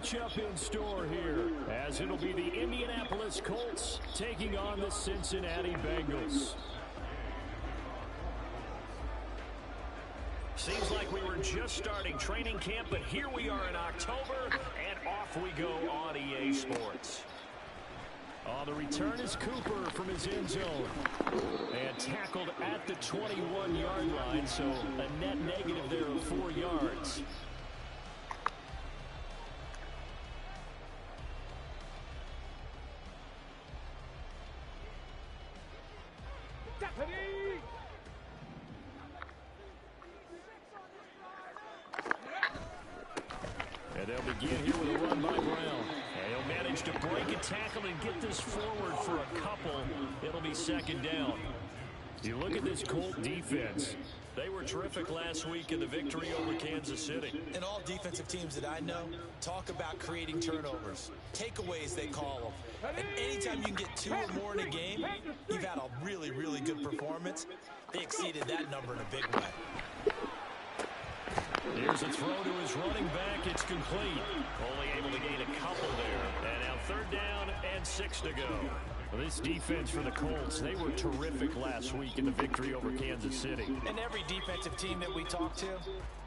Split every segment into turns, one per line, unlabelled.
matchup in store here, as it'll be the Indianapolis Colts taking on the Cincinnati Bengals. Seems like we were just starting training camp, but here we are in October, and off we go on EA Sports. The return is Cooper from his end zone. And tackled at the 21-yard line, so a net negative there of 4 yards. And they'll begin here with a run by Brown. And he'll manage to break a tackle and get this forward for a couple. It'll be second down. You look at this Colt defense. They were terrific last week in the victory over Kansas City.
And all defensive teams that I know talk about creating turnovers. Takeaways, they call them. And anytime you can get 2 or more in a game, you've had a really, really good performance. They exceeded that number in a big way.
Here's a throw to his running back. It's complete. Only able to gain a couple there. And now third down and 6 to go. Well, this defense for the Colts, they were terrific last week in the victory over Kansas City.
And every defensive team that we talk to,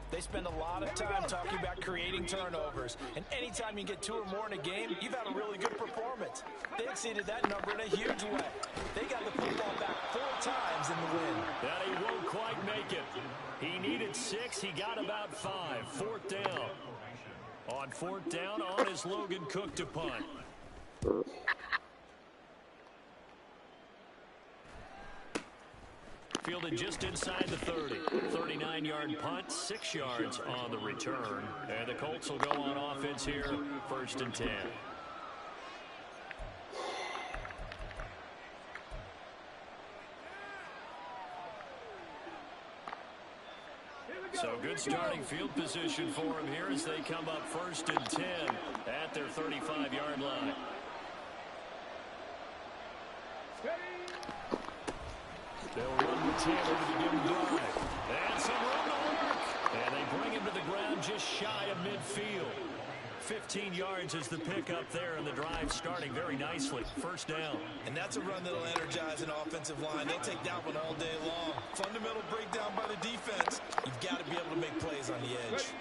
they spend a lot of time talking about creating turnovers. And anytime you get 2 or more in a game, you've had a really good performance. They exceeded that number in a huge way. They got the football back 4 times in the win.
That he won't quite make it. He needed 6. He got about 5. 4th down. On 4th down, on is Logan Cook to punt. Fielded just inside the 30. 39-yard punt, 6 yards on the return. And the Colts will go on offense here, 1st and 10. So good starting field position for him here as they come up 1st and 10 at their 35-yard line. They'll run with Taylor to begin the drive. And some run to work. And they bring him to the ground just shy of midfield. 15 yards is the pickup there, and the drive starting very nicely. 1st down.
And that's a run that'll energize an offensive line. They'll take that one all day long. Fundamental breakdown by the defense. You've got to be able to make plays on the edge.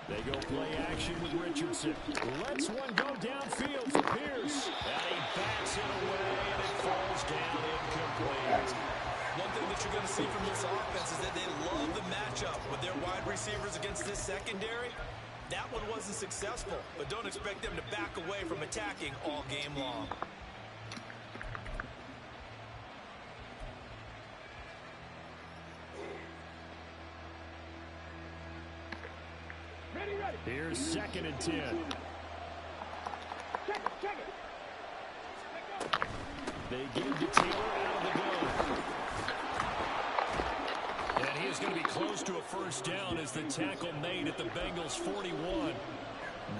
They go play action with Richardson. Lets one go downfield for Pierce. And he backs it away, and it falls down incomplete.
One thing that you're going to see from this offense is that they love the matchup with their wide receivers against this secondary. That one wasn't successful, but don't expect them to back away from attacking all game long.
Here's 2nd and 10.
Check it.
They give to Taylor out of the gun. And he is going to be close to a 1st down as the tackle made at the Bengals 41.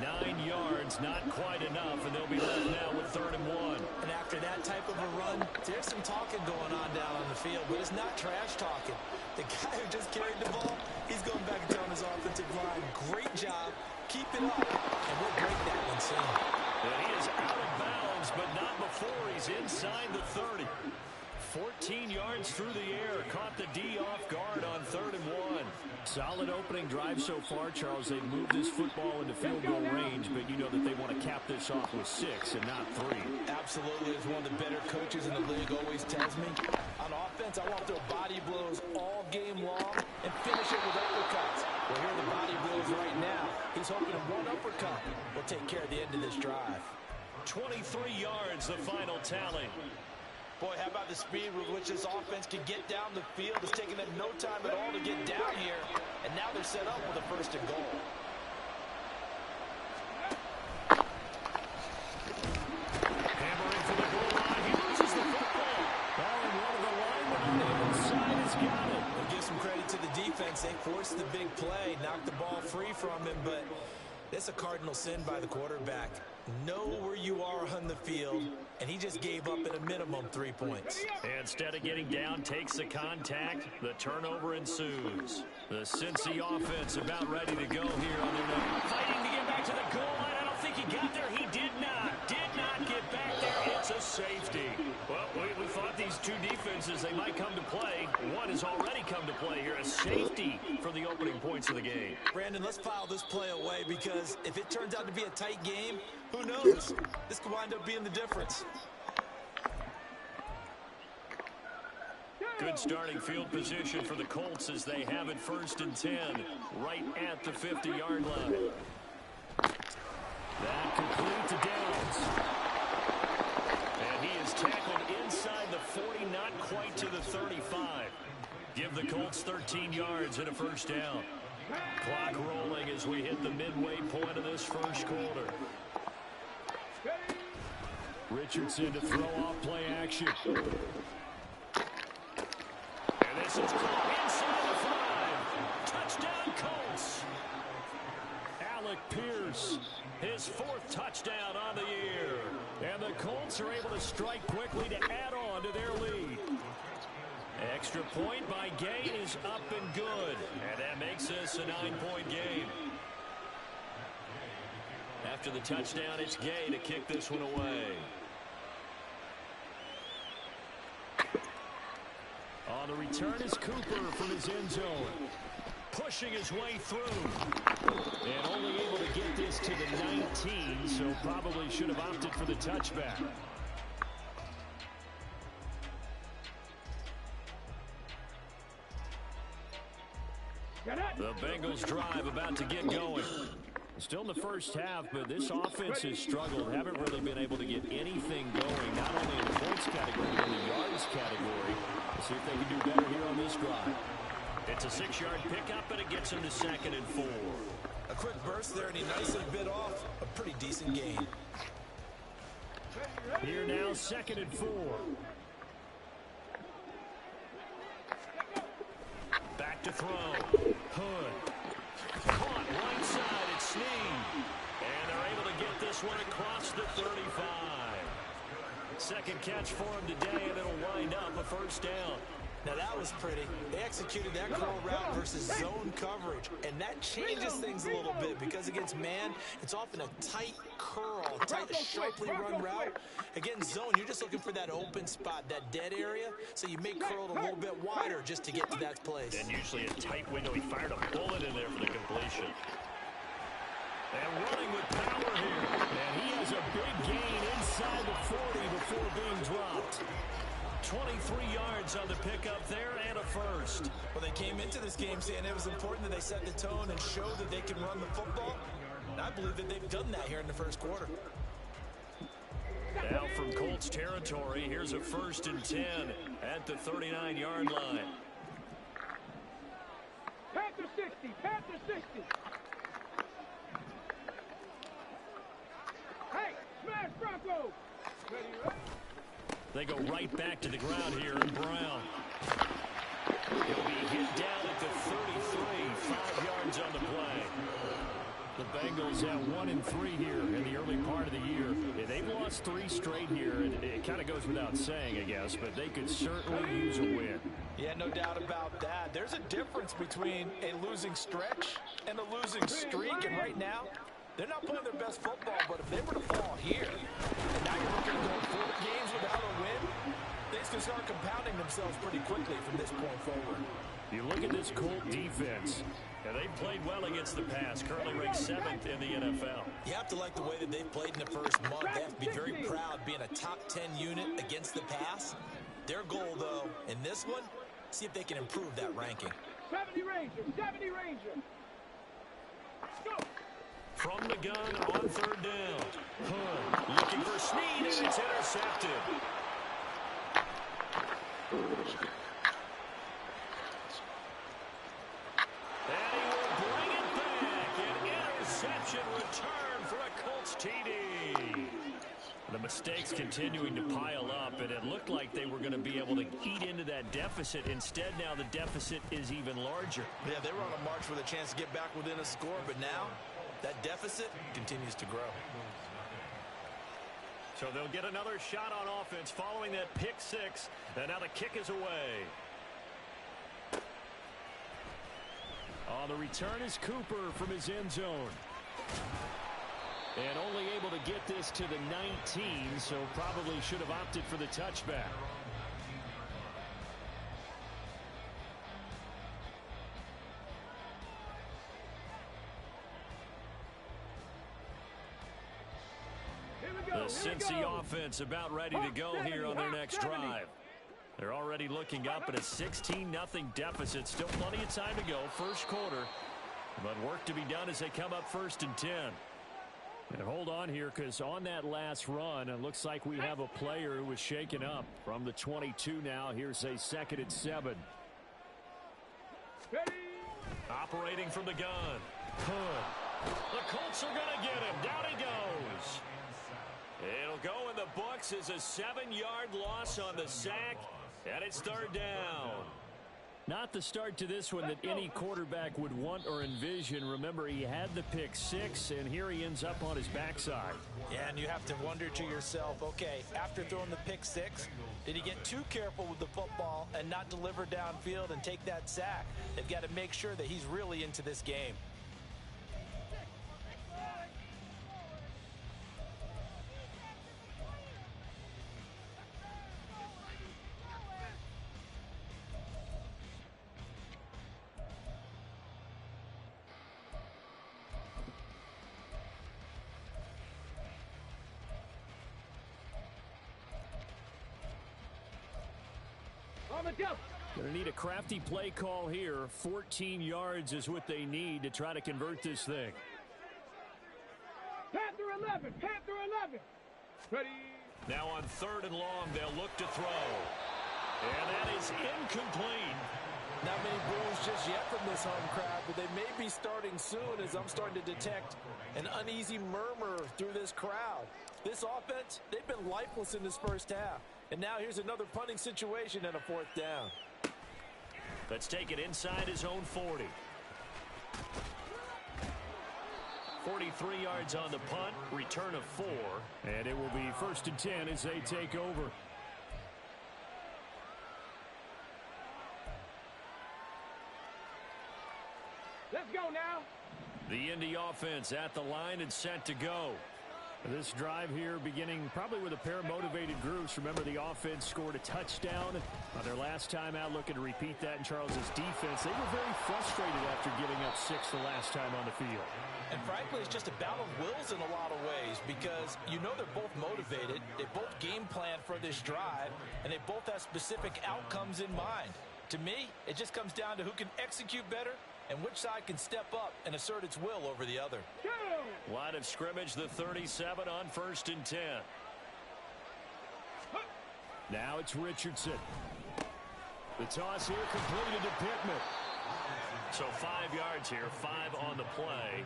9 yards, not quite enough, and they'll be left now with 3rd and 1.
And after that type of a run, there's some talking going on down on the field, but it's not trash talking. The guy who just carried the ball, he's going back and telling his offensive line, great job, keep it up, and we'll break that one soon.
And he is out of bounds, but not before he's inside the 30. 14 yards through the air, caught the D off guard on 3rd and 1. Solid opening drive so far, Charles. They've moved this football into field goal range, but you know that they want to cap this off with 6 and not 3.
Absolutely. As one of the better coaches in the league always tells me, on offense, I want to throw body blows all game long and finish it with uppercuts. Well, here are the body blows right now. He's hoping one uppercut will take care of the end of this drive.
23 yards, the final tally.
Boy, how about the speed with which this offense can get down the field? It's taking them no time at all to get down here. And now they're set up with a 1st and goal.
Hammering for the goal line. He loses the football. Ball in one of the linemen on the inside has got it.
We'll give some credit to the defense. They forced the big play, knocked the ball free from him, but that's a cardinal sin by the quarterback. Know where you are on the field, and he just gave up at a minimum 3 points.
Instead of getting down, takes the contact. The turnover ensues. The Cincy offense about ready to go here on their fighting to get back to the goal they might come to play. One has already come to play here. A safety for the opening points of the game.
Brandon, let's file this play away because if it turns out to be a tight game, who knows? This could wind up being the difference.
Good starting field position for the Colts as they have it 1st and 10 right at the 50-yard line. That complete to Downs. And he is tackled inside the 40, not quite to the 35. Give the Colts 13 yards and a 1st down. Clock rolling as we hit the midway point of this 1st quarter. Richardson to throw off play action. And this is caught inside the 5. Touchdown Colts. Alec Pierce, his 4th touchdown on the year. And the Colts are able to strike quickly to add on to their lead. Extra point by Gay is up and good. And that makes this a 9-point game. After the touchdown, it's Gay to kick this one away. On the return is Cooper from his end zone. Pushing his way through. And only able to get this to the 19, so probably should have opted for the touchback. The Bengals drive about to get going. Still in the 1st half, but this offense has struggled. Haven't really been able to get anything going, not only in the points category, but in the yards category. Let's see if they can do better here on this drive. It's a 6-yard pickup, and it gets him to 2nd and 4.
A quick burst there, and he nicely bit off a pretty decent gain.
Here now, 2nd and 4. Back to throw. Hood. Caught right side. It's Snead. And they're able to get this one across the 35. 2nd catch for him today, and it'll wind up a 1st down.
Now that was pretty. They executed that curl route versus zone coverage, and that changes things a little bit because against man, it's often a tight curl, tight, sharply run route. Against zone, you're just looking for that open spot, that dead area, so you may curl it a little bit wider just to get to that place.
And usually a tight window. He fired a bullet in there for the completion. And running with power here. And he has a big gain inside the 40 before being dropped. 23 yards on the pickup there and a 1st.
Well, they came into this game saying it was important that they set the tone and show that they can run the football. And I believe that they've done that here in the 1st quarter.
Now from Colts territory, here's a 1st and 10 at the 39-yard line.
Panther 60, Panther 60. Hey, smash Bronco. Ready, right?
They go right back to the ground here, and Brown. He'll be hit down at the 33, 5 yards on the play. The Bengals have 1-3 here in the early part of the year. They've lost 3 straight here, and it kind of goes without saying, I guess, but they could certainly use a win.
Yeah, no doubt about that. There's a difference between a losing stretch and a losing streak, and right now, they're not playing their best football, but if they were to fall here, and now you're looking at going 4 games without a win, things can start compounding themselves pretty quickly from this point forward.
You look at this Colt defense, and they've played well against the pass, currently ranked 7th in the NFL.
You have to like the way that they've played in the 1st month. They have to be very proud being a top 10 unit against the pass. Their goal, though, in this one, see if they can improve that ranking.
70 Ranger, 70 Ranger. Go.
From the gun on 3rd down. Hood looking for Snead, and it's intercepted. And he will bring it back. An interception return for a Colts TD. The mistakes continuing to pile up, and it looked like they were going to be able to eat into that deficit. Instead, now the deficit is even larger.
Yeah, they were on a march with a chance to get back within a score, but now that deficit continues to grow.
So they'll get another shot on offense following that pick 6, and now the kick is away. On the return is Cooper from his end zone. And only able to get this to the 19, so probably should have opted for the touchback. The Cincy offense about ready to go here on their next drive. They're already looking up at a 16-0 deficit. Still plenty of time to go, first quarter. But work to be done as they come up 1st and 10. And hold on here, because on that last run, it looks like we have a player who was shaken up from the 22 now. Here's a 2nd and 7.
Ready.
Operating from the gun. The Colts are going to get him. Down he goes. It'll go in the books as a 7-yard loss on the sack, and it's 3rd down. Not the start to this one that any quarterback would want or envision. Remember, he had the pick 6, and here he ends up on his backside.
Yeah, and you have to wonder to yourself, okay, after throwing the pick 6, did he get too careful with the football and not deliver downfield and take that sack? They've got to make sure that he's really into this game.
Going to need a crafty play call here. 14 yards is what they need to try to convert this thing.
Panther 11. Panther 11. Ready.
Now on 3rd and long, they'll look to throw. And that is incomplete.
Not many bulls just yet from this home crowd, but they may be starting soon, as I'm starting to detect an uneasy murmur through this crowd. This offense, they've been lifeless in this first half. And now here's another punting situation and a 4th down.
Let's take it inside his own 40. 43 yards on the punt, return of 4. And it will be 1st and 10 as they take over.
Let's go now.
The Indy offense at the line and set to go. This drive here beginning probably with a pair of motivated groups. Remember, the offense scored a touchdown on their last time out, looking to repeat that in Charles's defense. They were very frustrated after giving up 6 the last time on the field.
And frankly, it's just a battle of wills in a lot of ways, because you know they're both motivated. They both game plan for this drive, and they both have specific outcomes in mind. To me, it just comes down to who can execute better and which side can step up and assert its will over the other.
Line of scrimmage, the 37 on 1st and 10. Now it's Richardson. The toss here completed to Pittman. So 5 yards here, 5 on the play,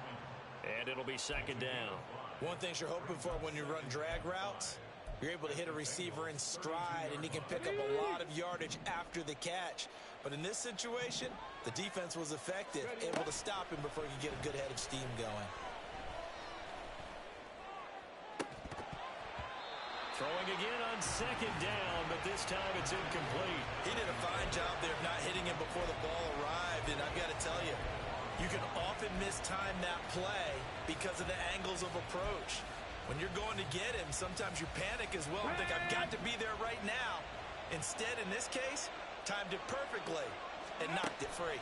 and it'll be 2nd down.
One thing you're hoping for when you run drag routes, you're able to hit a receiver in stride, and he can pick up a lot of yardage after the catch. But in this situation, the defense was effective, able to stop him before he could get a good head of steam going.
Throwing again on 2nd down, but this time it's incomplete.
He did a fine job there of not hitting him before the ball arrived, and I've got to tell you, you can often mistime that play because of the angles of approach. When you're going to get him, sometimes you panic as well and think, I've got to be there right now. Instead, in this case, timed it perfectly and knocked it free.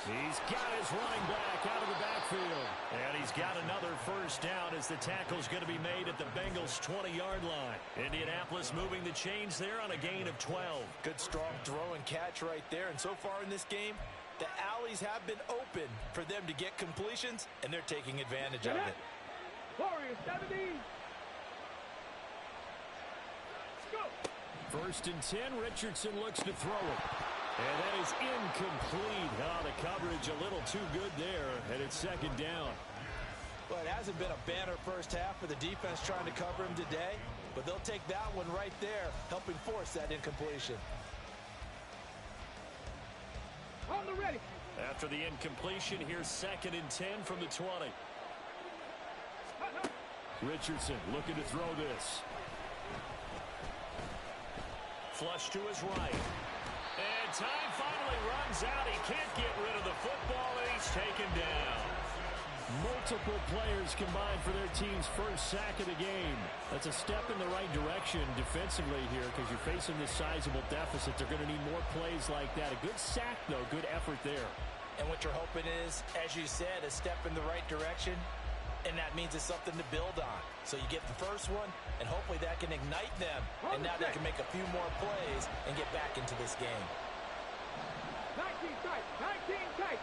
He's got his running back out of the backfield. And he's got another 1st down as the tackle's going to be made at the Bengals' 20-yard line. Indianapolis moving the chains there on a gain of 12.
Good, strong throw and catch right there. And so far in this game, the alleys have been open for them to get completions, and they're taking advantage of it.
Warriors 70. Go.
1st and 10, Richardson looks to throw it. And that is incomplete. The coverage a little too good there, and it's 2nd down.
Well, it hasn't been a banner first half for the defense trying to cover him today, but they'll take that one right there, helping force that incompletion.
On the ready.
After the incompletion, here's 2nd and 10 from the 20. Richardson looking to throw this. Flush to his right. And time finally runs out. He can't get rid of the football, and he's taken down. Multiple players combined for their team's first sack of the game. That's a step in the right direction defensively here, because you're facing this sizable deficit. They're going to need more plays like that. A good sack, though. Good effort there.
And what you're hoping is, as you said, a step in the right direction. And that means it's something to build on. So you get the first one, and hopefully that can ignite them. And now they can make a few more plays and get back into this game.
19 tight, 19 tight.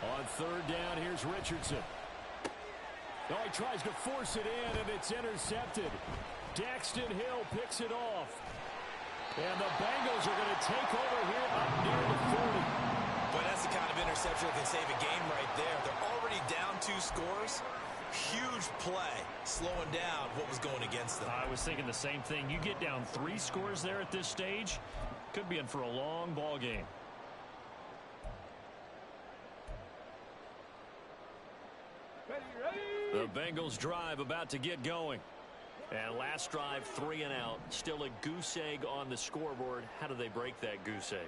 On third down, here's Richardson. Oh, he tries to force it in, and it's intercepted. Daxton Hill picks it off. And the Bengals are going to take over here up near the 40.
But that's the kind of interception that can save a game right there. They're already down 2 scores. Huge play, slowing down what was going against them.
I was thinking the same thing. You get down 3 scores there at this stage, could be in for a long ball game. The Bengals drive about to get going. And last drive, 3 and out. Still a goose egg on the scoreboard. How do they break that goose egg?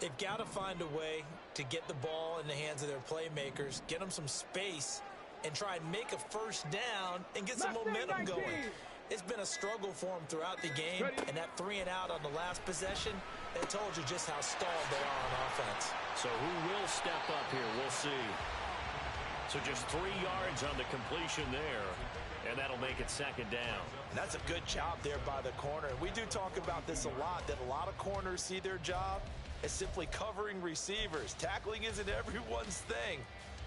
They've got to find a way to get the ball in the hands of their playmakers, get them some space, and try and make a first down and get some momentum going. It's been a struggle for them throughout the game, and that 3 and out on the last possession, that told you just how stalled they are on offense.
So who will step up here? We'll see. So just 3 yards on the completion there, and that'll make it second down.
And that's a good job there by the corner. We do talk about this a lot, that a lot of corners see their job as simply covering receivers. Tackling isn't everyone's thing.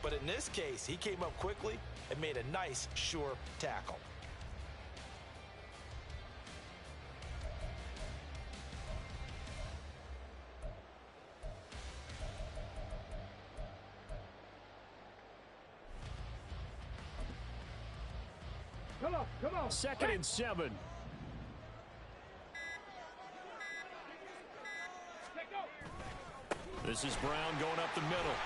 But in this case, he came up quickly and made a nice, sure tackle.
Come on.
2nd and 7. This is Brown going up the middle.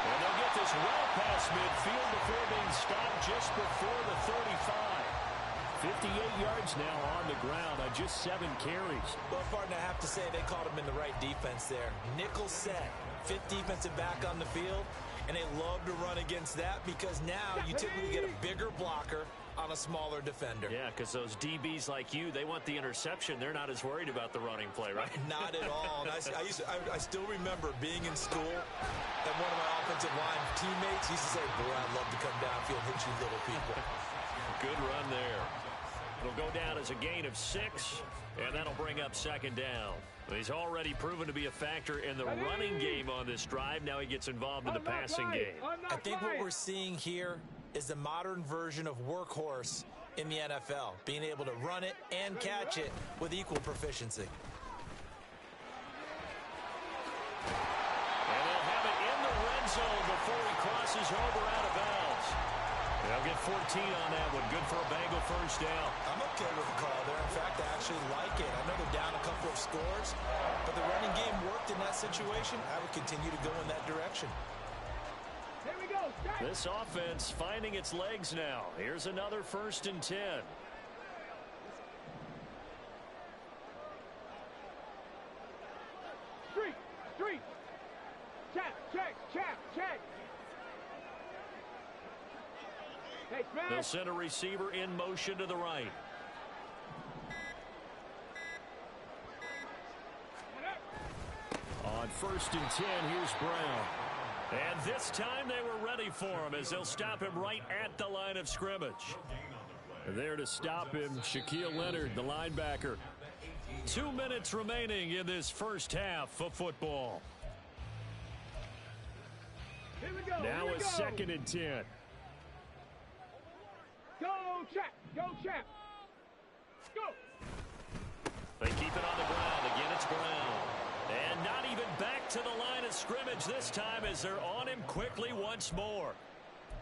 And they'll get this well past midfield before being stopped just before the 35. 58 yards now on the ground on just 7 carries.
Well, partner, I have to say they caught him in the right defense there. Nickel set, 5th defensive back on the field, and they love to run against that because now you typically get a bigger blocker on a smaller defender.
Yeah, because those DBs like you, they want the interception. They're not as worried about the running play, right?
Not at all. And I still remember being in school, and one of my offensive line teammates used to say, boy, I'd love to come downfield and hit you little people.
Good run there. It'll go down as a gain of 6, and that'll bring up second down. He's already proven to be a factor in the running game on this drive. Now he gets involved in the passing game.
I think what we're seeing here is the modern version of workhorse in the NFL, being able to run it and catch it with equal proficiency.
And they'll have it in the red zone before he crosses over out of bounds. They'll get 14 on that one. Good for a Bengal first down.
I'm okay with the call there. In fact, I actually like it. I know they're down a couple of scores, but the running game worked in that situation. I would continue to go in that direction.
Here we go.
This offense finding its legs now. Here's another 1st and 10.
Street. Check. Hey, smash.
They'll send a receiver in motion to the right. On 1st and 10, here's Brown. And this time they were ready for him as they'll stop him right at the line of scrimmage. There to stop him, Shaquille Leonard, the linebacker. 2 minutes remaining in this first half of football.
Here we go.
Now a 2nd and 10.
Go, Chap. Go.
They keep it on the ground. Again, it's Brown. And not even back to the line of scrimmage this time as they're on him quickly once more.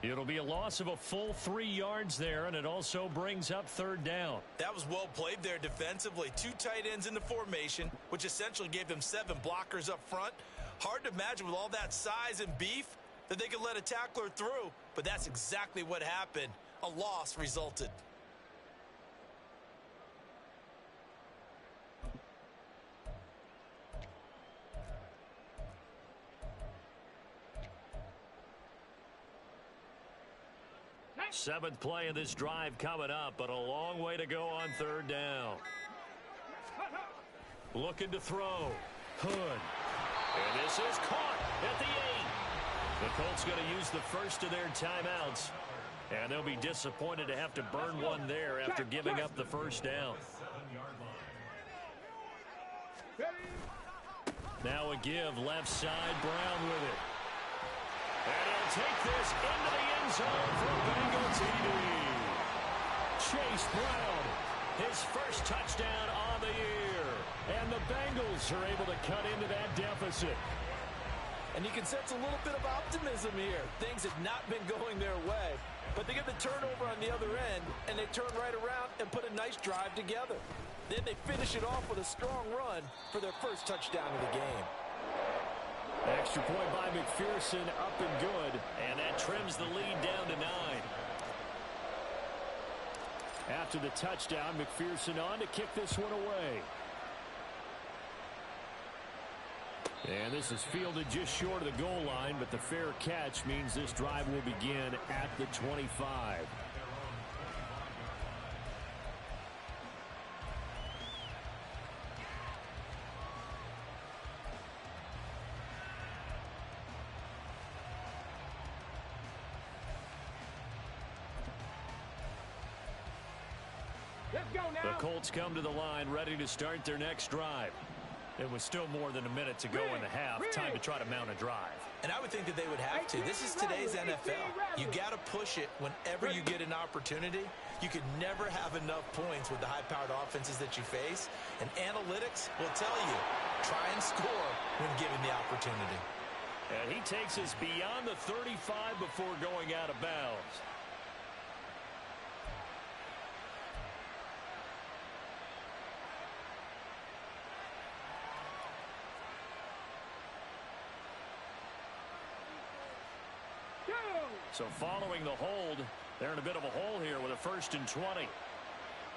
It'll be a loss of a full 3 yards there, and it also brings up 3rd down.
That was well played there defensively. 2 tight ends in the formation, which essentially gave them 7 blockers up front. Hard to imagine with all that size and beef that they could let a tackler through, but that's exactly what happened. A loss resulted.
Seventh play of this drive coming up, but a long way to go on 3rd down. Looking to throw. Hood. And this is caught at the 8. The Colts going to use the first of their timeouts. And they'll be disappointed to have to burn one there after giving up the first down. Now a give left side, Brown with it. And he'll take this into the end zone for a Bengal TD. Chase Brown, his first touchdown on the year. And the Bengals are able to cut into that deficit.
And you can sense a little bit of optimism here. Things have not been going their way. But they get the turnover on the other end, and they turn right around and put a nice drive together. Then they finish it off with a strong run for their first touchdown of the game.
Extra point by McPherson, up and good. And that trims the lead down to 9. After the touchdown, McPherson on to kick this one away. And this is fielded just short of the goal line, but the fair catch means this drive will begin at the 25.
Let's go now.
The Colts come to the line, ready to start their next drive. It was still more than a minute to go in the half. Time to try to mount a drive.
And I would think that they would have to. This is today's NFL. You got to push it whenever you get an opportunity. You could never have enough points with the high-powered offenses that you face. And analytics will tell you, try and score when given the opportunity.
And he takes us beyond the 35 before going out of bounds. So following the hold, they're in a bit of a hole here with a 1st and 20.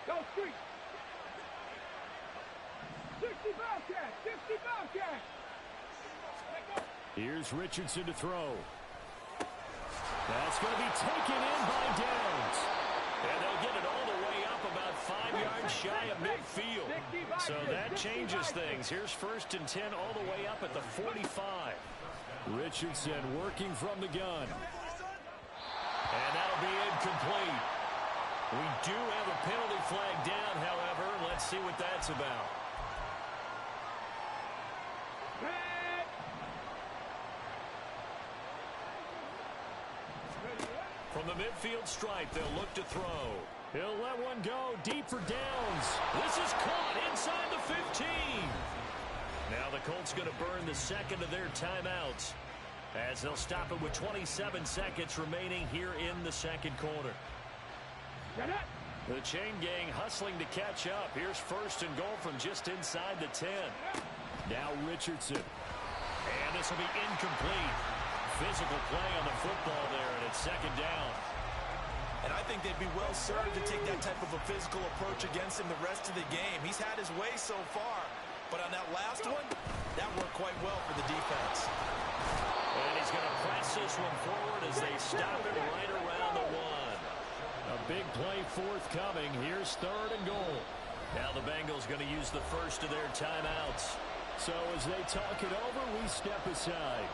Go street. 60 Bobcat. 60 Bobcat.
Here's Richardson to throw. That's going to be taken in by Downs. And they'll get it all the way up about 5 yards shy of midfield. So that changes things. Here's 1st and 10 all the way up at the 45. Richardson working from the gun. And that'll be incomplete. We do have a penalty flag down, however. Let's see what that's about. From the midfield stripe, they'll look to throw. He'll let one go deep for Downs. This is caught inside the 15. Now the Colts going to burn the second of their timeouts, as they'll stop it with 27 seconds remaining here in the second quarter. The chain gang hustling to catch up. Here's 1st and goal from just inside the 10. Now Richardson. And this will be incomplete. Physical play on the football there, and it's 2nd down.
And I think they'd be well served to take that type of a physical approach against him the rest of the game. He's had his way so far. But on that last one, that worked quite well for the defense.
And he's going to press this one forward as they stop it right around the 1. A big play forthcoming. Here's 3rd and goal. Now the Bengals going to use the first of their timeouts. So as they talk it over, we step aside.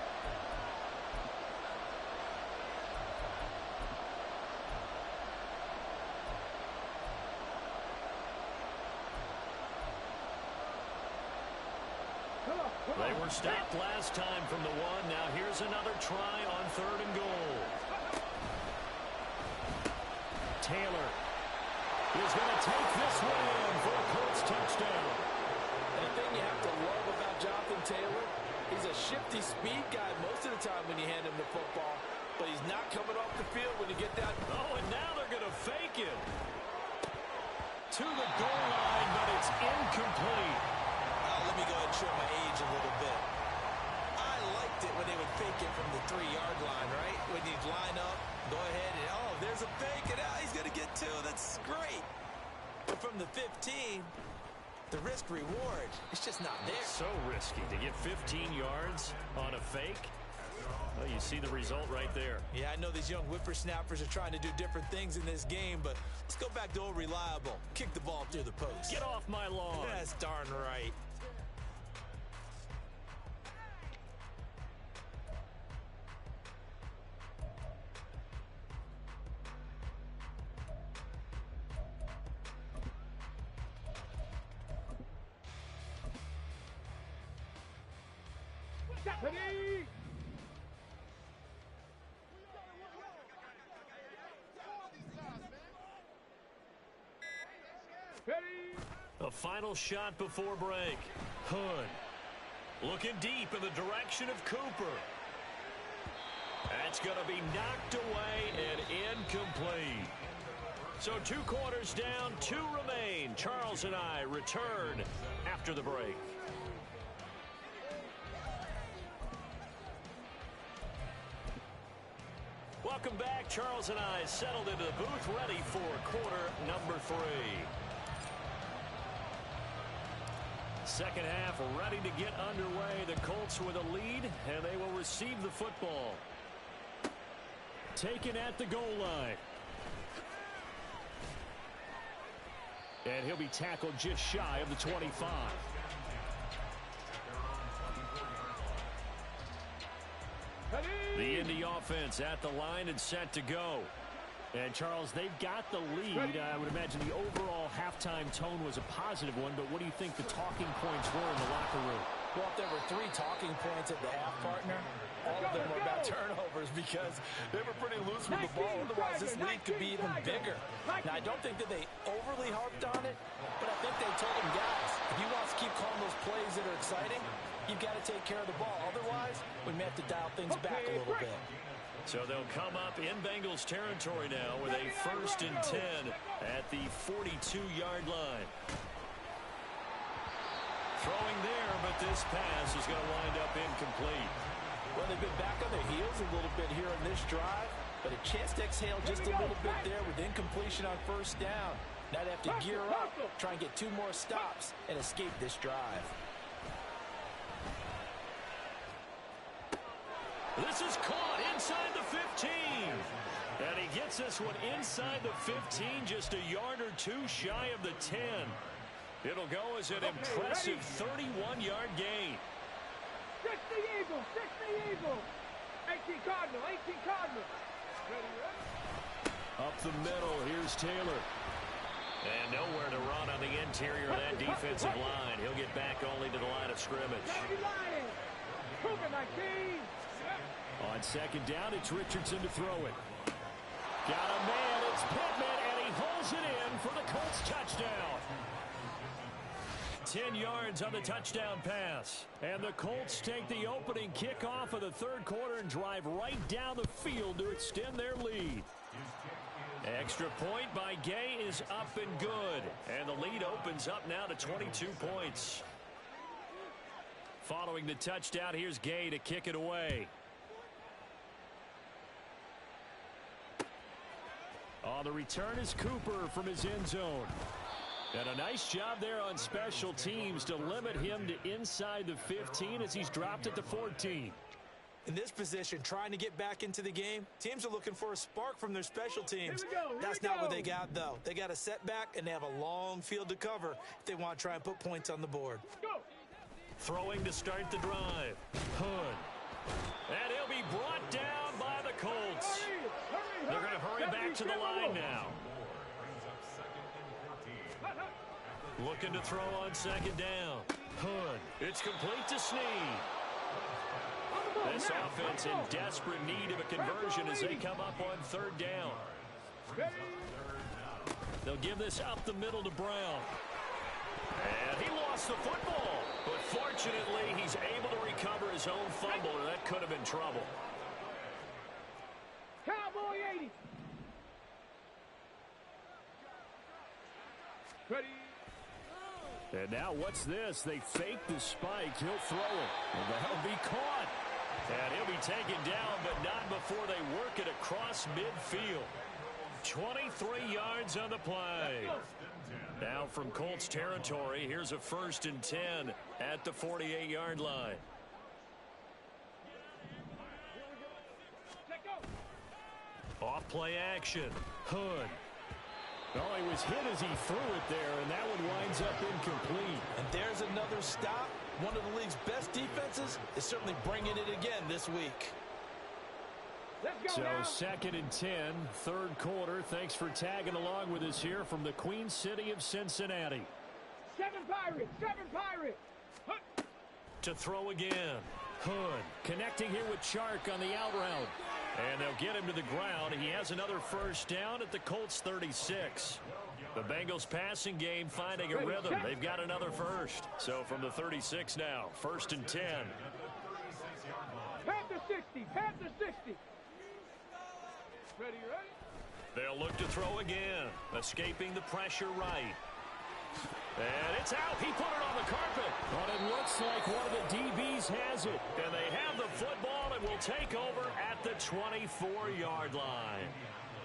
They were stopped last time from the 1. Now here's another try on 3rd and goal. Taylor is going to take this one in for a Colts touchdown.
And the thing you have to love about Jonathan Taylor, he's a shifty speed guy most of the time when you hand him the football, but he's not coming off the field when you get that.
Oh, and now they're going to fake it to the goal line, but it's incomplete.
Let me go ahead and show my age a little bit. I liked it when they would fake it from the 3-yard line, right? When you'd line up, go ahead and, oh, there's a fake, and he's going to get 2. That's great. But from the 15, the risk-reward, it's just not there.
So risky to get 15 yards on a fake. Well, you see the result right there.
Yeah, I know these young whippersnappers are trying to do different things in this game, but let's go back to old reliable. Kick the ball through the post.
Get off my lawn.
That's darn right.
Ready. Ready.
A final shot before break. Hood looking deep in the direction of Cooper. That's going to be knocked away and incomplete. So 2 quarters down, 2 remain. Charles and I return after the break. Welcome back. Charles and I settled into the booth, ready for quarter number 3. Second half ready to get underway. The Colts with a lead, and they will receive the football. Taken at the goal line. And he'll be tackled just shy of the 25. The Indy offense at the line and set to go. And, Charles, they've got the lead. I would imagine the overall halftime tone was a positive one, but what do you think the talking points were in the locker room?
Well, if there were 3 talking points at the half, partner, all of them were about turnovers because they were pretty loose with the ball. Otherwise, this lead could be even bigger. Now, I don't think that they overly harped on it, but I think they told them, guys, if you want to keep calling those plays that are exciting, you've got to take care of the ball. Otherwise, we may have to dial things back a little bit.
So they'll come up in Bengals territory now with a 1st and 10 at the 42-yard line. Throwing there, but this pass is going to wind up incomplete.
Well, they've been back on their heels a little bit here in this drive, but a chance to exhale just a little bit there with incompletion on 1st down. Now they have to gear up, try and get 2 more stops, and escape this drive.
This is caught inside the 15. And he gets this one inside the 15, just a yard or 2 shy of the 10. It'll go as an impressive 31-yard gain.
60 Eagles, 60 Eagles. 18 Cardinal, 18 Cardinal. Ready, ready.
Up the middle, here's Taylor. And nowhere to run on the interior of that defensive line. He'll get back only to the line of scrimmage.
Cougar 19.
On 2nd down, it's Richardson to throw it. Got a man, it's Pittman, and he holds it in for the Colts touchdown. 10 yards on the touchdown pass. And the Colts take the opening kickoff of the 3rd quarter and drive right down the field to extend their lead. Extra point by Gay is up and good. And the lead opens up now to 22 points. Following the touchdown, here's Gay to kick it away. On the return is Cooper from his end zone. And a nice job there on special teams to limit him to inside the 15 as he's dropped at the 14.
In this position, trying to get back into the game, teams are looking for a spark from their special teams. That's not what they got, though. They got a setback, and they have a long field to cover if they want to try and put points on the board.
Throwing to start the drive. Hood. And he'll be brought down by the Colts. They're going to hurry back to the line now. Looking to throw on 2nd down. Hood. It's complete to Snead. This offense in desperate need of a conversion as they come up on 3rd down. They'll give this up the middle to Brown. And he lost the football. But fortunately, he's able to recover his own fumble, or that could have been trouble.
Cowboy 80. Ready.
And now what's this? They fake the spike. He'll throw it. And that'll be caught. And he'll be taken down, but not before they work it across midfield. 23 yards on the play. Now from Colts territory, here's a 1st and 10 at the 48-yard line. Off play action. Hood. Oh, he was hit as he threw it there, and that one winds up incomplete.
And there's another stop. One of the league's best defenses is certainly bringing it again this week.
So 2nd and 10, 3rd quarter. Thanks for tagging along with us here from the Queen City of Cincinnati.
7 Pirates, 7 Pirates.
To throw again. Hood connecting here with Chark on the out route. And they'll get him to the ground. He has another first down at the Colts 36. The Bengals passing game finding a rhythm. They've got another first. So from the 36 now, 1st and 10.
Panther 60, Panther 60. Ready?
They'll look to throw again. Escaping the pressure right. And it's out. He put it on the carpet. But it looks like one of the DBs has it. And they have the football and will take over at the 24-yard line.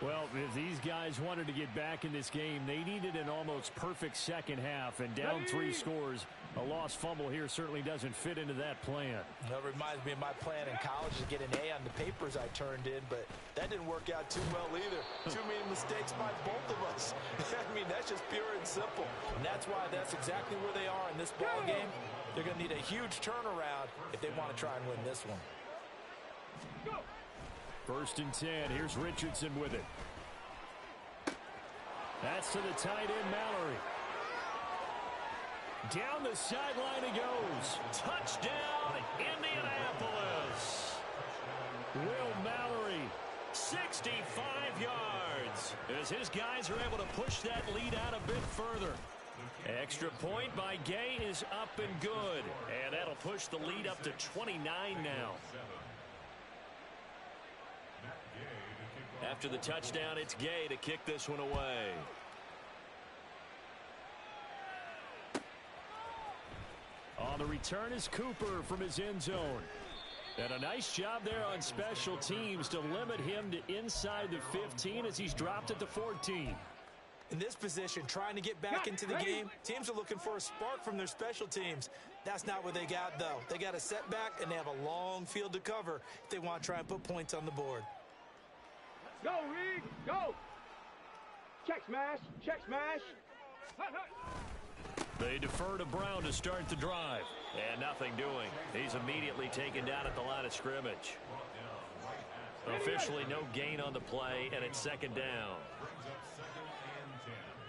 Well, if these guys wanted to get back in this game, they needed an almost perfect second half. And down 3 scores, a lost fumble here certainly doesn't fit into that plan.
That reminds me of my plan in college to get an A on the papers I turned in, but that didn't work out too well either. Too many mistakes by both of us. I mean, that's just pure and simple. And that's why that's exactly where they are in this ball game. They're going to need a huge turnaround if they want to try and win this one.
1st and 10. Here's Richardson with it. That's to the tight end, Mallory. Down the sideline he goes.
Touchdown, Indianapolis.
Will Mallory.
65 yards. As his guys are able to push that lead out a bit further. Extra point by Gay is up and good. And that'll push the lead up to 29 now. After the touchdown, it's Gay to kick this one away.
On the return is Cooper from his end zone. And a nice job there on special teams to limit him to inside the 15 as he's dropped at the 14.
In this position, trying to get back into the game, teams are looking for a spark from their special teams. That's not what they got, though. They got a setback, and they have a long field to cover if they want to try and put points on the board.
Go, Reed, go. Check smash, check smash.
They defer to Brown to start the drive. And nothing doing. He's immediately taken down at the line of scrimmage. Officially no gain on the play, and it's 2nd down.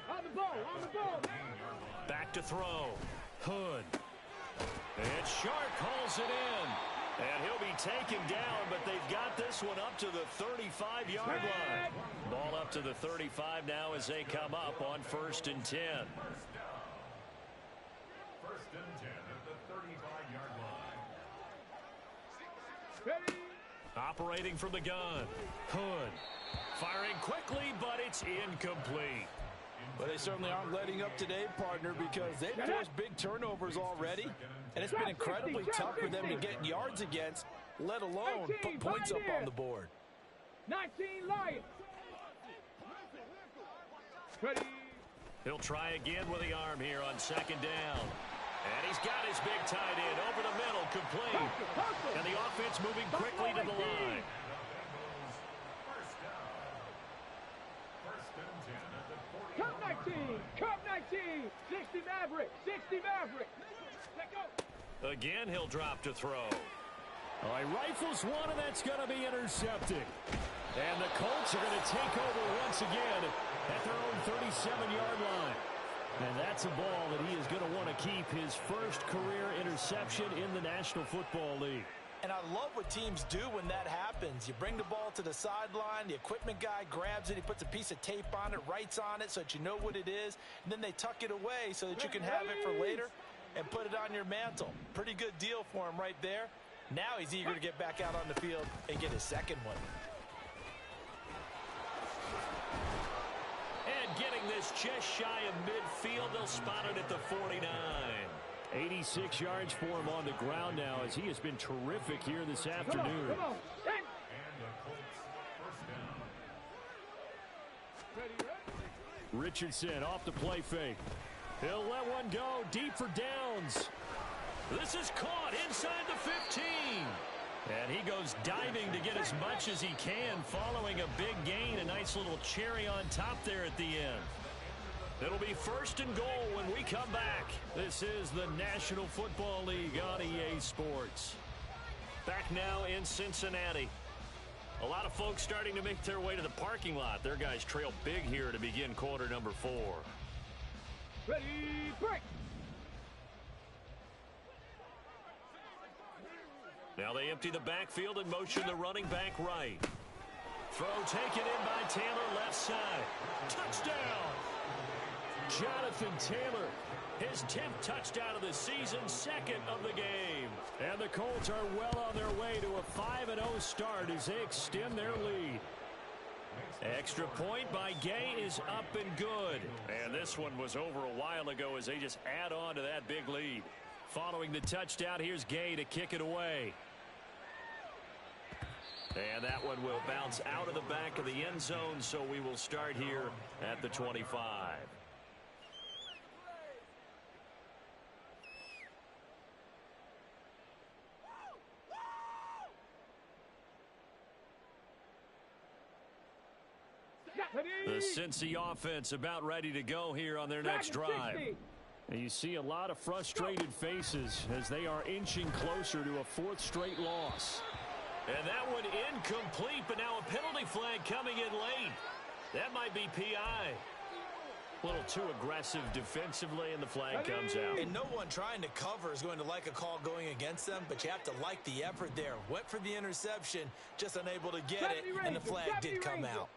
On the ball, on the ball.
Back to throw. Hood. And Shark hauls it in. And he'll be taken down, but they've got this one up to the 35-yard line. Ball up to the 35 now as they come up on 1st and 10.
1st and 10 at the 35-yard line.
Ready?
Operating from the gun. Hood. Firing quickly, but it's incomplete.
But they certainly aren't letting up today, partner, because they've forced big turnovers already. And it's been incredibly tough for them to get yards against, let alone put points up on the board.
19 Lions. Ready?
He'll try again with the arm here on 2nd down. And he's got his big tight end over the middle, complete. And the offense moving quickly to the line.
Cup 19, Cup 19, 60 Maverick, 60 Maverick. Let go.
Again, he'll drop to throw.
All right, rifles one, and that's going to be intercepted. And the Colts are going to take over once again at their own 37-yard line. And that's a ball that he is going to want to keep, his first career interception in the National Football League.
And I love what teams do when that happens. You bring the ball to the sideline, the equipment guy grabs it, he puts a piece of tape on it, writes on it so that you know what it is, and then they tuck it away so that you can have it for later and put it on your mantle. Pretty good deal for him right there. Now he's eager to get back out on the field and get his 2nd one.
And getting this just shy of midfield, they'll spot it at the 49.
86 yards for him on the ground now as he has been terrific here this afternoon.
Come on.
Richardson off the play fake. He'll let one go deep for downs.
This is caught inside the 15. And he goes diving to get as much as he can following a big gain. A nice little cherry on top there at the end. It'll be 1st and goal when we come back. This is the National Football League on EA Sports. Back now in Cincinnati. A lot of folks starting to make their way to the parking lot. Their guys trail big here to begin quarter number 4.
Ready, break.
Now they empty the backfield and motion the running back right. Throw taken in by Taylor, left side. Touchdown! Jonathan Taylor, his 10th touchdown of the season, second of the game.
And the Colts are well on their way to a 5-0 start as they extend their lead.
Extra point by Gay is up and good. And this one was over a while ago as they just add on to that big lead. Following the touchdown, here's Gay to kick it away. And that one will bounce out of the back of the end zone, so we will start here at the 25. The Cincy offense about ready to go here on their next drive.
And you see a lot of frustrated faces as they are inching closer to a fourth straight loss.
And that one incomplete, but now a penalty flag coming in late. That might be PI. A little too aggressive defensively, and the flag comes out.
And no one trying to cover is going to like a call going against them, but you have to like the effort there. Went for the interception, just unable to get it, and the flag did come out.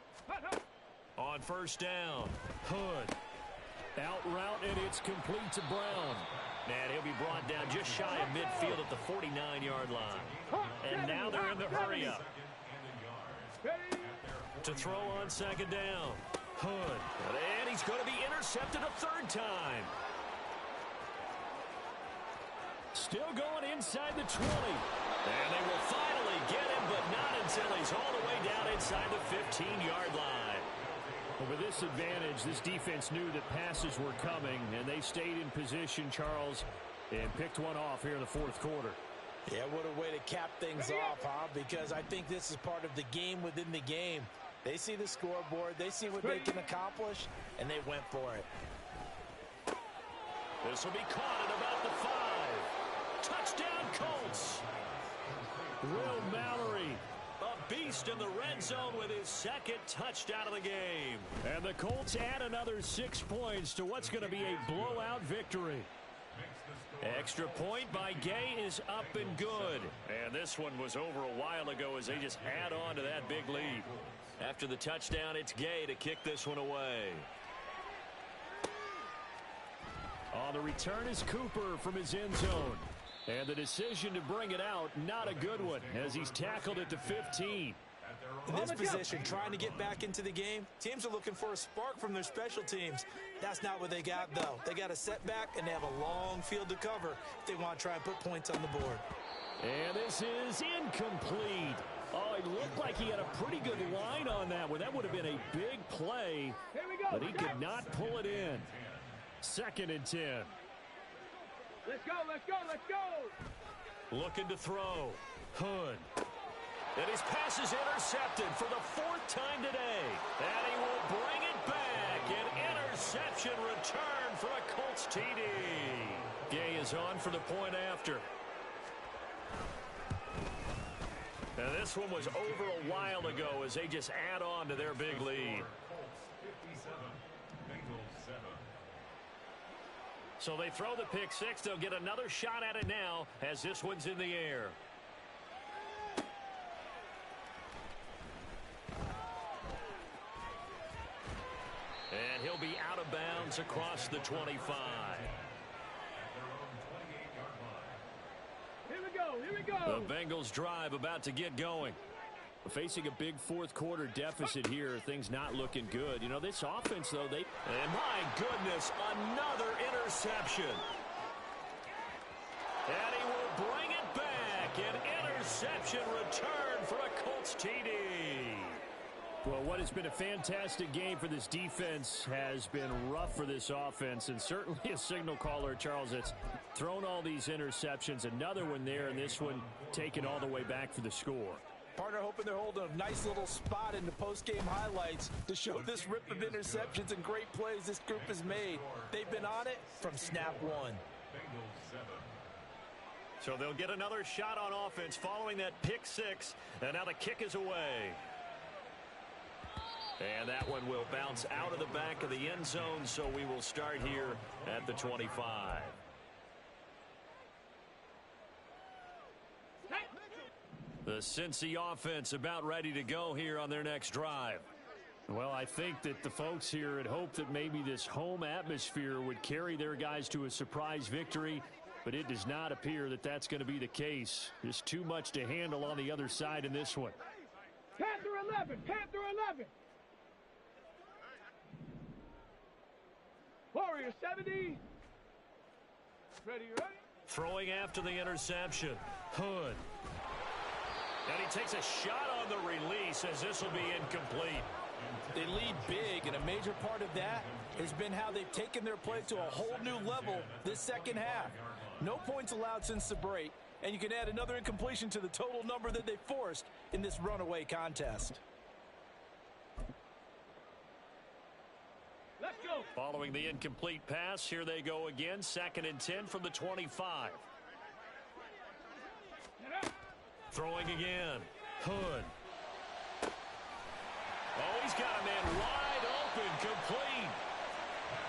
On first down, Hood.
Out route, and it's complete to Brown.
And he'll be brought down just shy of midfield at the 49-yard line. And now they're in the hurry-up. To throw on second down, Hood. And he's going to be intercepted a third time.
Still going inside the 20.
And they will finally get him, but not until he's all the way down inside the 15-yard line.
Well, with this advantage, this defense knew that passes were coming, and they stayed in position, Charles, and picked one off here in the fourth quarter.
Yeah, what a way to cap things off, huh? Because I think this is part of the game within the game. They see the scoreboard, they see what they can accomplish, and they went for it.
This will be caught at about the 5. Touchdown, Colts.
Will Mallory,
a beast in the red zone with his second touchdown of the game.
And the Colts add another 6 points to what's going to be a blowout victory.
Extra point by Gay is up and good. And this one was over a while ago as they just add on to that big lead. After the touchdown, it's Gay to kick this one away.
On the return is Cooper from his end zone. And the decision to bring it out, not a good one, as he's tackled at the 15.
In this position, trying to get back into the game, teams are looking for a spark from their special teams. That's not what they got, though. They got a setback, and they have a long field to cover if they want to try and put points on the board.
And this is incomplete. Oh, it looked like he had a pretty good line on that one. That would have been a big play, but he could not pull it in. 2nd and 10.
Let's go, let's go, let's go!
Looking to throw. Hood. And his pass is intercepted for the 4th time today. And he will bring it back. An interception return for a Colts TD. Gay is on for the point after. And this one was over a while ago as they just add on to their big lead. So they throw the pick 6. They'll get another shot at it now as this one's in the air. And he'll be out of bounds across the 25.
Here we go, here we go!
The Bengals drive about to get going.
Facing a big fourth quarter deficit here, things not looking good. You know, this offense, though, they...
And my goodness, another interception. And he will bring it back. An interception return for a Colts TD.
Well, what has been a fantastic game for this defense has been rough for this offense, and certainly a signal caller, Charles, that's thrown all these interceptions. Another one there, and this one taken all the way back for the score.
Partner hoping they're holding a nice little spot in the post-game highlights to show this rip of interceptions and great plays this group has made. They've been on it from snap one.
So they'll get another shot on offense following that pick 6, and now the kick is away. And that one will bounce out of the back of the end zone, so we will start here at the 25. The Cincy offense about ready to go here on their next drive.
Well, I think that the folks here had hoped that maybe this home atmosphere would carry their guys to a surprise victory, but it does not appear that that's going to be the case. Just too much to handle on the other side in this one.
Panther 11, Panther 11. Warrior 70. Ready, ready.
Throwing after the interception. Hood. And he takes a shot on the release as this will be incomplete.
They lead big, and a major part of that has been how they've taken their play to a whole new level this second half. No points allowed since the break, and you can add another incompletion to the total number that they forced in this runaway contest.
Let's go.
Following the incomplete pass, here they go again. 2nd and 10 from the 25. Throwing again. Hood. Oh, he's got a man wide open, complete.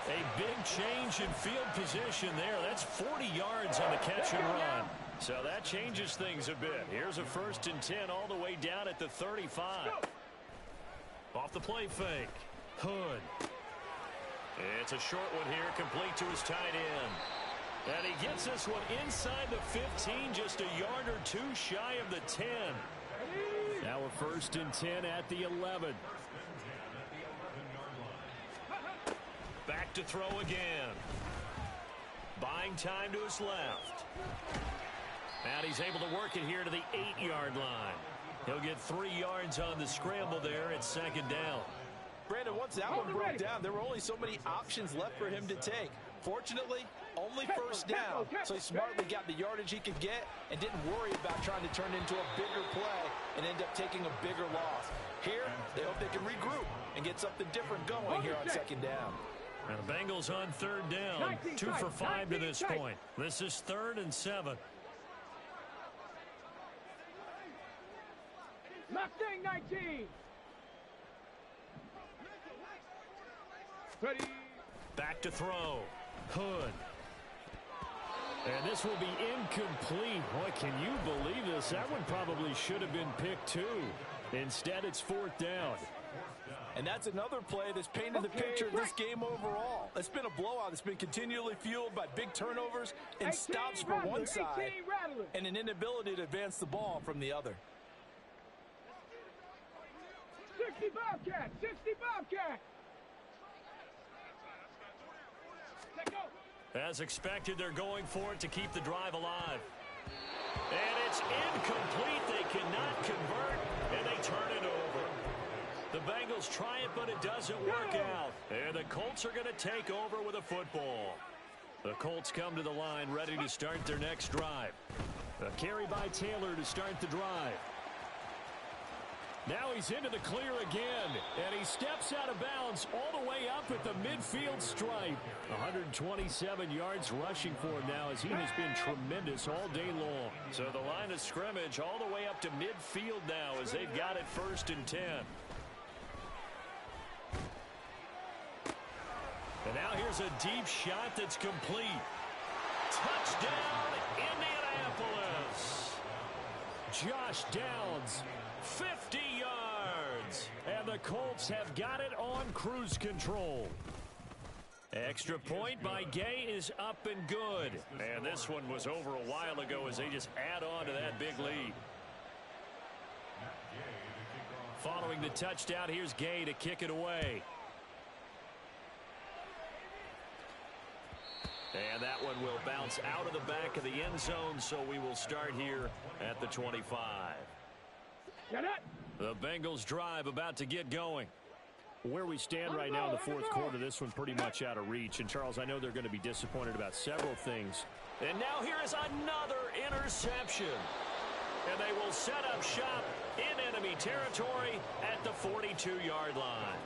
A big change in field position there. That's 40 yards on the catch and run. So that changes things a bit. Here's a 1st and 10 all the way down at the 35. Off the play fake. Hood. It's a short one here, complete to his tight end. And he gets this one inside the 15, just a yard or two shy of the 10.
Now a 1st and 10 at the 11.
Back to throw again. Buying time to his left. And he's able to work it here to the 8-yard line. He'll get 3 yards on the scramble there at 2nd down.
Brandon, once that one broke down, there were only so many options left for him to take. Fortunately, only 1st down, so he smartly got the yardage he could get and didn't worry about trying to turn into a bigger play and end up taking a bigger loss. Here, they hope they can regroup and get something different going here on 2nd down.
And the Bengals on 3rd down, 2 for 5 to this point. This is 3rd and 7.
Mustang 19. Ready.
Back to throw. Hood.
And this will be incomplete. Boy, can you believe this? That one probably should have been picked too. Instead, it's 4th down.
And that's another play that's painted the picture of this game overall. It's been a blowout. It's been continually fueled by big turnovers and stops for one side and an inability to advance the ball from the other.
60 Bobcat, 60 Bobcat.
As expected, they're going for it to keep the drive alive. And it's incomplete. They cannot convert, and they turn it over. The Bengals try it, but it doesn't work out. And the Colts are going to take over with a football. The Colts come to the line ready to start their next drive.
A carry by Taylor to start the drive. Now he's into the clear again, and he steps out of bounds all the way up at the midfield stripe. 127 yards rushing for him now as he has been tremendous all day long.
So the line of scrimmage all the way up to midfield now as they've got it 1st and 10. And now here's a deep shot that's complete. Touchdown, Indianapolis.
Josh Downs,
50 yards.
and the Colts have got it on cruise control.
Extra point by Gay is up and good. And this one was over a while ago as they just add on to that big lead. Following the touchdown, here's Gay to kick it away. And that one will bounce out of the back of the end zone, so we will start here at the 25. The Bengals drive about to get going.
Where we stand right now in the 4th quarter, this one pretty much out of reach. And, Charles, I know they're going to be disappointed about several things.
And now here is another interception. And they will set up shop in enemy territory at the 42-yard line.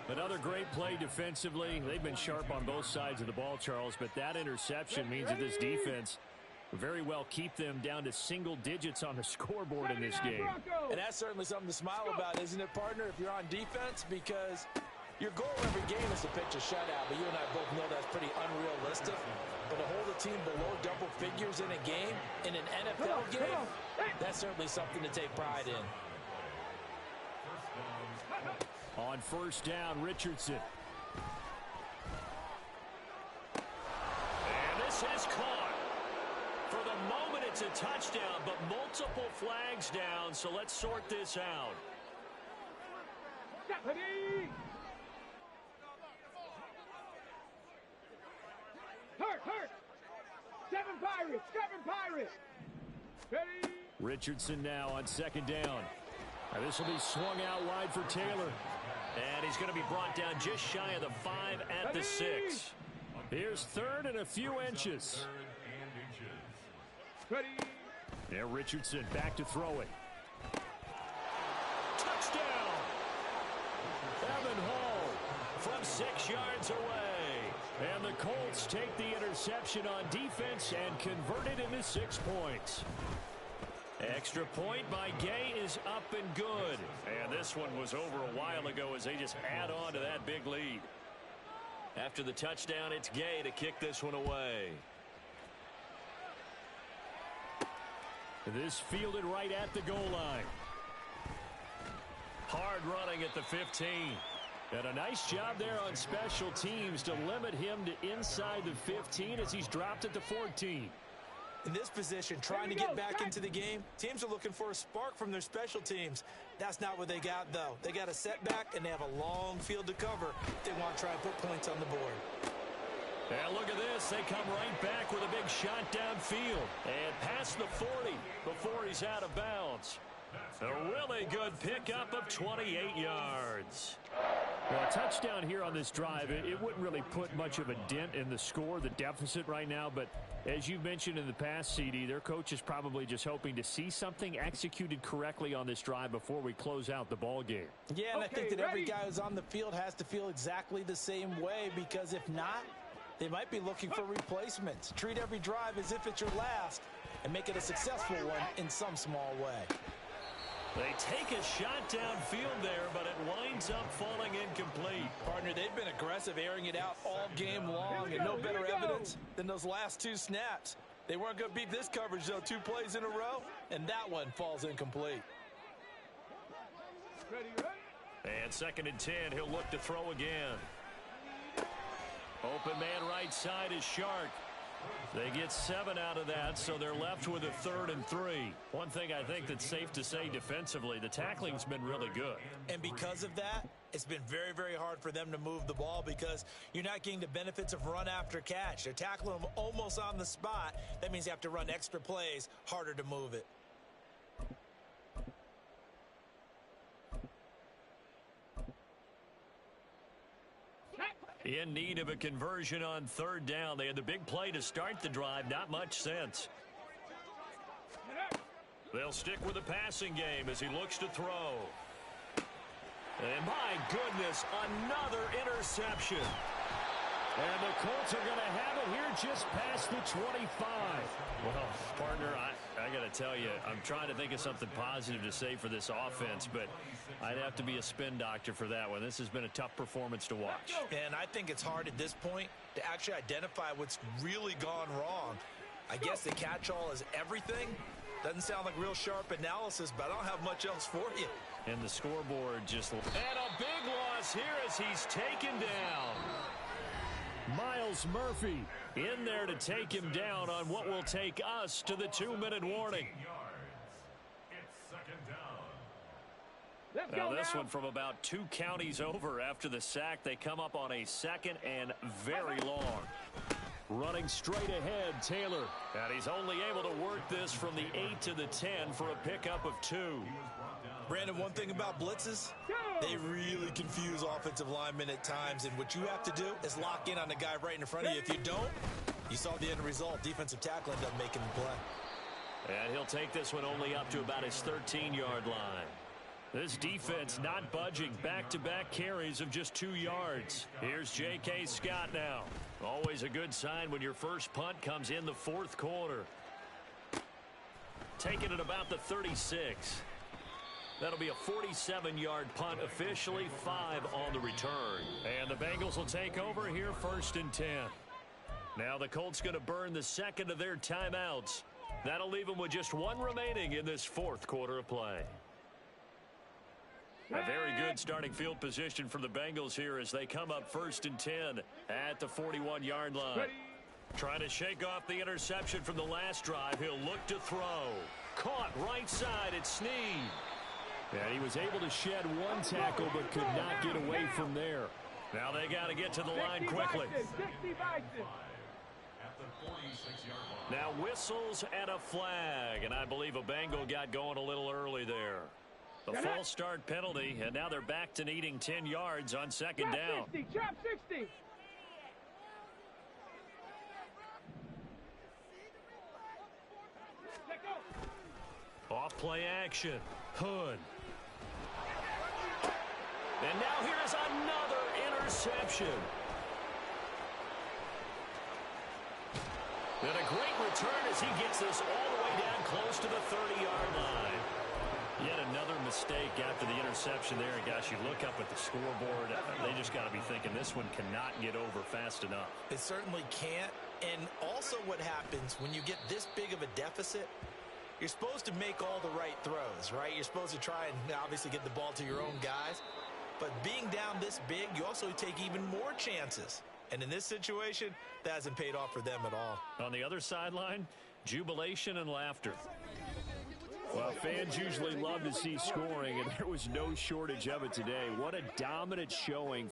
Another great play defensively. They've been sharp on both sides of the ball, Charles, but that interception means that this defense very well keep them down to single digits on the scoreboard in this game.
And that's certainly something to smile about, isn't it, partner, if you're on defense? Because your goal every game is to pitch a shutout, but you and I both know that's pretty unrealistic. but to hold a team below double figures in a game, in an NFL game, that's certainly something to take pride in.
On first down, Richardson.
And this is caught. For the moment, it's a touchdown, but multiple flags down, so let's sort this out.
Hurt. Seven Pirates. Ready.
Richardson now on second down. This will be swung out wide for Taylor.
And he's going to be brought down just shy of the 5 at the 6.
Here's third and a few inches.
Ready.
Yeah, Richardson back to throw it.
Touchdown! Evan Hall from 6 yards away.
And the Colts take the interception on defense and convert it into 6 points.
Extra point by Gay is up and good. And this one was over a while ago as they just add on to that big lead. After the touchdown, it's Gay to kick this one away.
This fielded right at the goal line.
Hard running at the 15.
And a nice job there on special teams to limit him to inside the 15 as he's dropped at the 14.
In this position, trying to get back into the game, teams are looking for a spark from their special teams. That's not what they got, though. They got a setback, and they have a long field to cover if they want to try and put points on the board.
And look at this. They come right back with a big shot downfield. And past the 40 before he's out of bounds. A really good pickup of 28 yards.
Well, a touchdown here on this drive, it wouldn't really put much of a dent in the score, the deficit right now. But as you mentioned in the past, CD, their coach is probably just hoping to see something executed correctly on this drive before we close out the ball game.
Yeah, and I think that every guy who's on the field has to feel exactly the same way, because if not, they might be looking for replacements. Treat every drive as if it's your last and make it a successful one in some small way.
They take a shot downfield there, but it winds up falling incomplete.
Partner, they've been aggressive, airing it out all game long, and no better evidence than those last 2 snaps. They weren't going to beat this coverage, though, 2 plays in a row, and that one falls incomplete.
And 2nd and 10, he'll look to throw again. Open man right side is Shark. They get 7 out of that, so they're left with a 3rd and 3. One thing I think that's safe to say defensively, the tackling's been really good.
And because of that, it's been very, very hard for them to move the ball because you're not getting the benefits of run after catch. They're tackling them almost on the spot. That means you have to run extra plays, harder to move it.
In need of a conversion on 3rd down. They had the big play to start the drive. Not much sense. They'll stick with the passing game as he looks to throw. And my goodness, another interception.
And the Colts are going to have it here just past the 25.
Well, partner, I got to tell you, I'm trying to think of something positive to say for this offense, but I'd have to be a spin doctor for that one. This has been a tough performance to watch.
And I think it's hard at this point to actually identify what's really gone wrong. I guess the catch-all is everything. Doesn't sound like real sharp analysis, but I don't have much else for you.
And the scoreboard just... And a big loss here as he's taken down.
Miles Murphy
in there to take him down on what will take us to the 2-minute warning. Now this one from about 2 counties over after the sack. They come up on a 2nd and very long.
Running straight ahead, Taylor.
And he's only able to work this from the 8 to the 10 for a pickup of 2.
Brandon, one thing about blitzes, they really confuse offensive linemen at times, and what you have to do is lock in on the guy right in front of you. If you don't, you saw the end result. Defensive tackle ended up making the play.
And he'll take this one only up to about his 13-yard line. This defense not budging. Back-to-back carries of just 2 yards. Here's J.K. Scott now. Always a good sign when your first punt comes in the 4th quarter. Taking it about the 36. That'll be a 47-yard punt, officially 5 on the return. And the Bengals will take over here 1st and 10. Now the Colts going to burn the second of their timeouts. That'll leave them with just one remaining in this fourth quarter of play. A very good starting field position for the Bengals here as they come up 1st and 10 at the 41-yard line. Trying to shake off the interception from the last drive. He'll look to throw. Caught right side at Snead.
And he was able to shed one tackle but could not get away from there.
Now they got to get to the line quickly. Now whistles and a flag, and I believe a Bengal got going a little early there. A false start penalty, and now they're back to needing 10 yards on second down.
Trap 60.
Off play action. Hood. And now here's another interception. And a great return as he gets this all the way down close to the 30-yard line. Yet another mistake after the interception there. And gosh, you look up at the scoreboard, they just got to be thinking this one cannot get over fast enough.
It certainly can't. And also what happens when you get this big of a deficit, you're supposed to make all the right throws, right? You're supposed to try and obviously get the ball to your own guys. But being down this big, you also take even more chances. And in this situation, that hasn't paid off for them at all.
On the other sideline, jubilation and laughter.
Well, fans usually love to see scoring, and there was no shortage of it today. What a dominant showing